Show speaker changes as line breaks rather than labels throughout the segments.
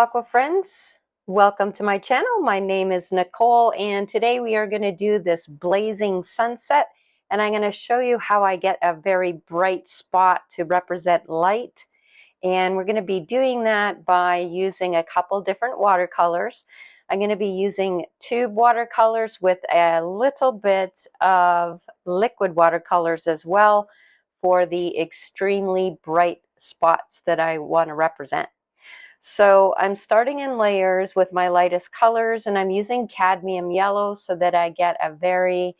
Aqua friends, welcome to my channel. My name is Nicole and today we are going to do this blazing sunset, and I'm going to show you how I get a very bright spot to represent light. And we're going to be doing that by using a couple different watercolors. I'm going to be using tube watercolors with a little bit of liquid watercolors as well for the extremely bright spots that I want to represent. So I'm starting in layers with my lightest colors, and I'm using cadmium yellow so that I get a very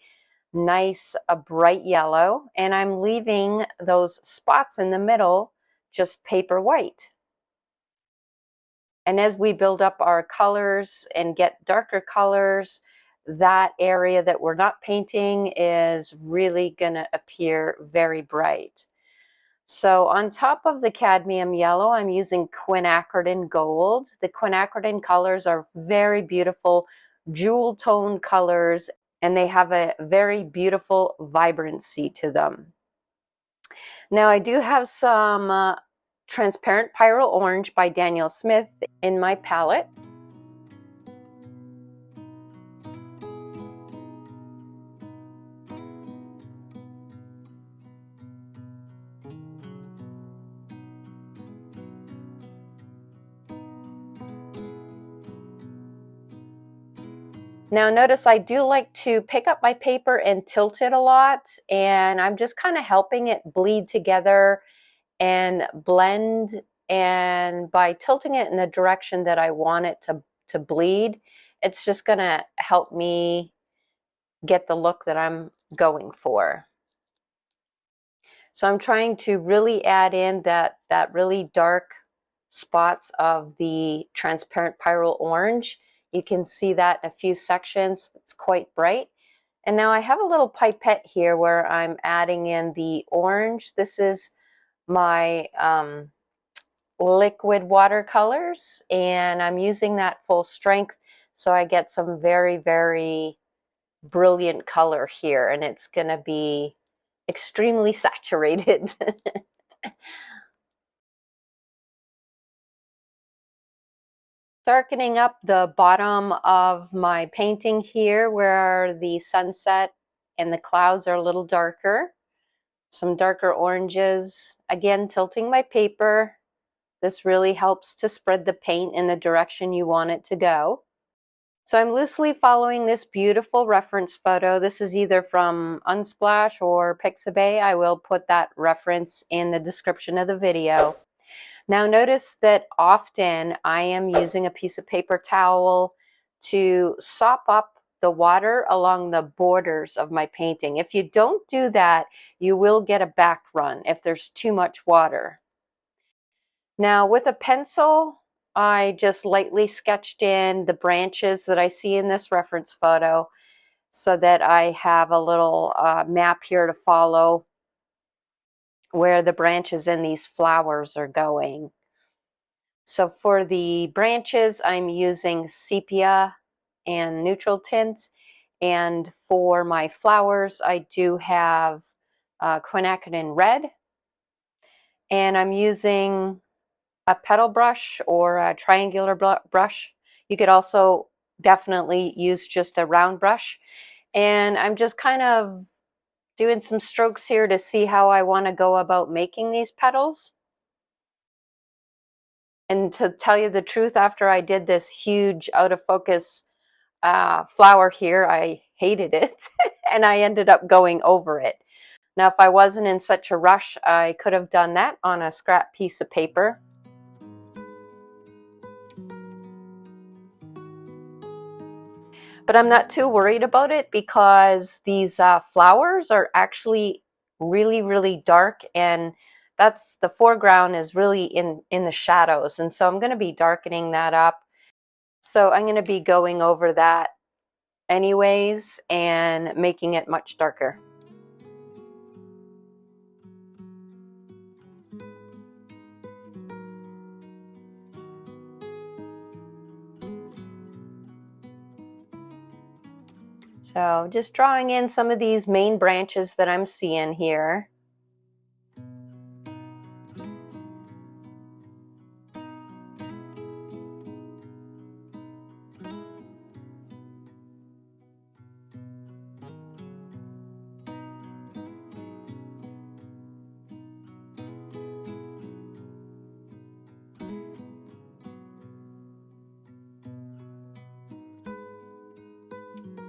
nice, bright yellow, and I'm leaving those spots in the middle just paper white. And as we build up our colors and get darker colors, that area that we're not painting is really going to appear very bright. So on top of the cadmium yellow, I'm using quinacridone gold. The quinacridone colors are very beautiful jewel tone colors, and they have a very beautiful vibrancy to them. Now I do have some transparent pyrrole orange by Daniel Smith in my palette. Now notice I do like to pick up my paper and tilt it a lot, and I'm just kind of helping it bleed together and blend, and by tilting it in the direction that I want it to bleed, it's just going to help me get the look that I'm going for. So I'm trying to really add in that really dark spots of the transparent pyrrole orange. You can see that in a few sections. It's quite bright. And now I have a little pipette here where I'm adding in the orange. This is my liquid watercolors, and I'm using that full strength so I get some very, very brilliant color here, and it's going to be extremely saturated. Darkening up the bottom of my painting here where the sunset and the clouds are a little darker. Some darker oranges. Again, tilting my paper. This really helps to spread the paint in the direction you want it to go. So I'm loosely following this beautiful reference photo. This is either from Unsplash or Pixabay. I will put that reference in the description of the video. Now notice that often I am using a piece of paper towel to sop up the water along the borders of my painting. If you don't do that, you will get a back run if there's too much water. Now with a pencil, I just lightly sketched in the branches that I see in this reference photo so that I have a little map here to follow where the branches and these flowers are going. So for the branches, I'm using sepia and neutral tint. And for my flowers, I do have quinacridone red. And I'm using a petal brush or a triangular brush. You could also definitely use just a round brush. And I'm just kind of doing some strokes here to see how I want to go about making these petals. And to tell you the truth, after I did this huge out of focus flower here, I hated it and I ended up going over it. Now, if I wasn't in such a rush, I could have done that on a scrap piece of paper. But I'm not too worried about it because these flowers are actually really, really dark, and that's the foreground is really in the shadows. And so I'm going to be darkening that up. So I'm going to be going over that anyways and making it much darker. So just drawing in some of these main branches that I'm seeing here.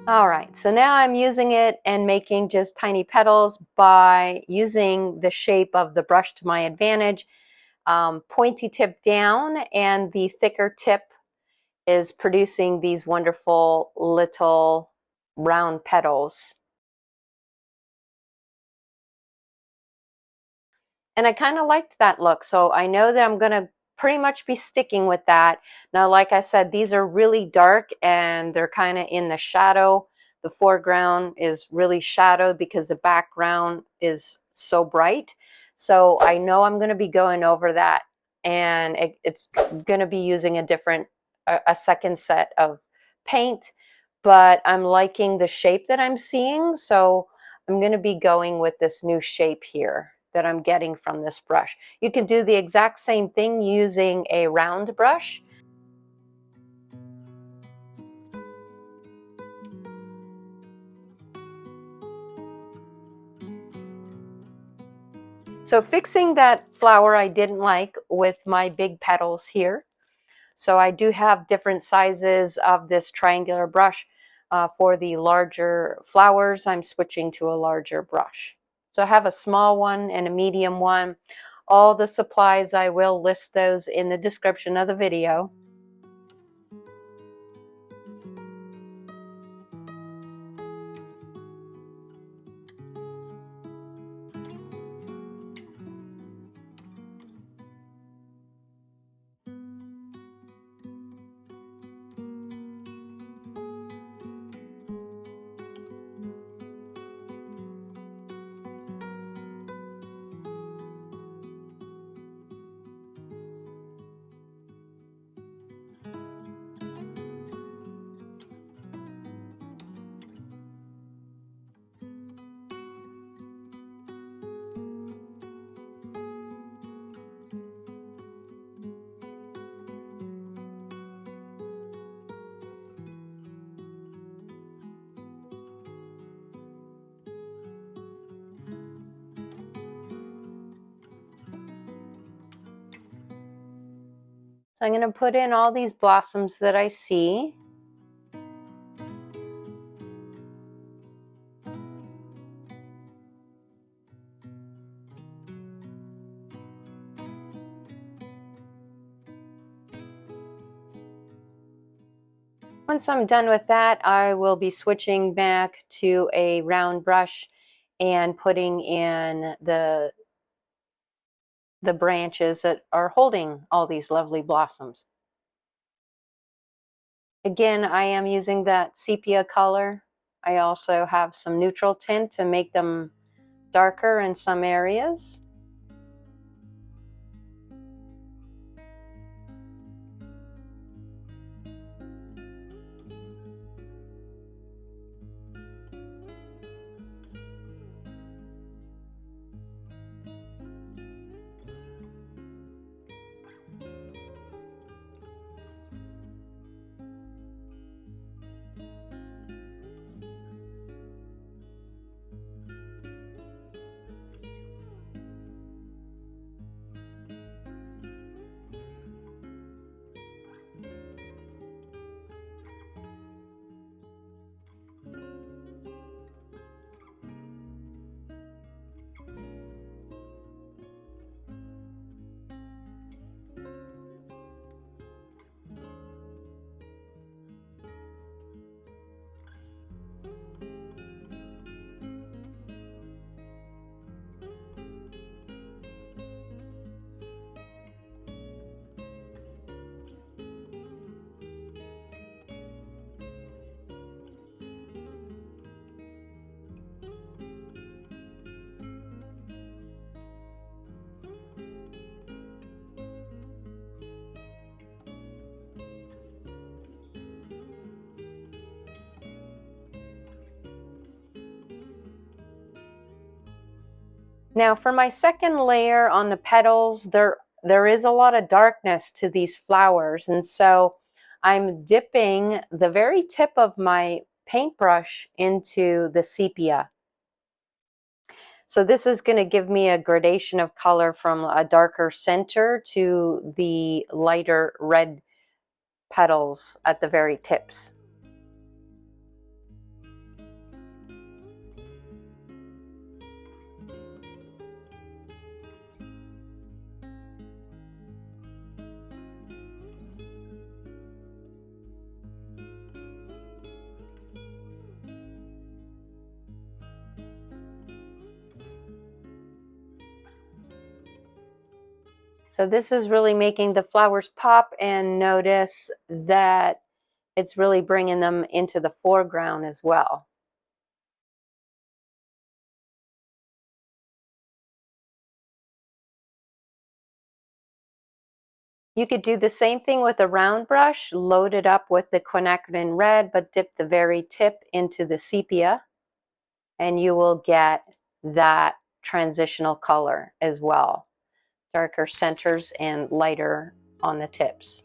All right, so now I'm using it and making just tiny petals by using the shape of the brush to my advantage. Pointy tip down, and the thicker tip is producing these wonderful little round petals. And I kind of liked that look, so I know that I'm going to pretty much be sticking with that. Now, like I said, these are really dark and they're kind of in the shadow. The foreground is really shadowed because the background is so bright. So I know I'm going to be going over that, and it's going to be using a second set of paint, but I'm liking the shape that I'm seeing. So I'm going to be going with this new shape here that I'm getting from this brush. You can do the exact same thing using a round brush. So fixing that flower I didn't like with my big petals here. So I do have different sizes of this triangular brush. For the larger flowers, I'm switching to a larger brush. So I have a small one and a medium one. All the supplies, I will list those in the description of the video. So I'm going to put in all these blossoms that I see. Once I'm done with that, I will be switching back to a round brush and putting in the branches that are holding all these lovely blossoms. Again, I am using that sepia color. I also have some neutral tint to make them darker in some areas. Now for my second layer on the petals, there is a lot of darkness to these flowers, and so I'm dipping the very tip of my paintbrush into the sepia. So this is going to give me a gradation of color from a darker center to the lighter red petals at the very tips. So this is really making the flowers pop, and notice that it's really bringing them into the foreground as well. You could do the same thing with a round brush, load it up with the quinacridone red, but dip the very tip into the sepia, and you will get that transitional color as well. Darker centers and lighter on the tips.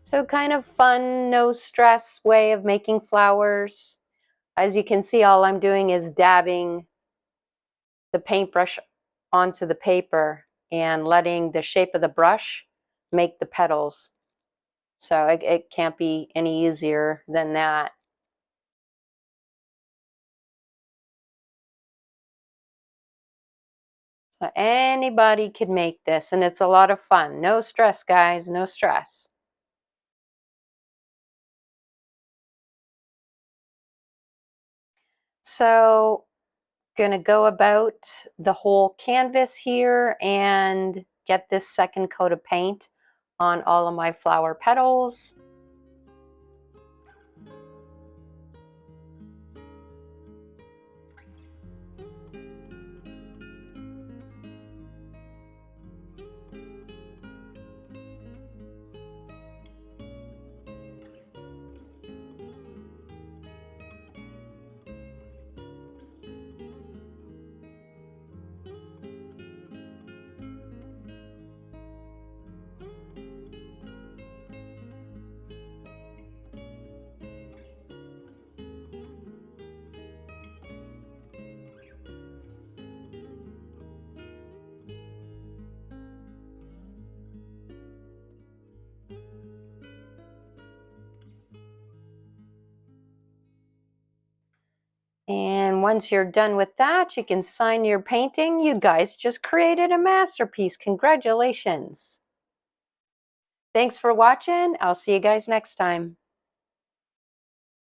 So kind of fun, no stress way of making flowers. As you can see, all I'm doing is dabbing the paintbrush onto the paper and letting the shape of the brush make the petals. So it can't be any easier than that. So anybody could make this, and it's a lot of fun. No stress, guys, no stress. So gonna go about the whole canvas here and get this second coat of paint on all of my flower petals. And once you're done with that, you can sign your painting. You guys just created a masterpiece. Congratulations. Thanks for watching. I'll see you guys next time.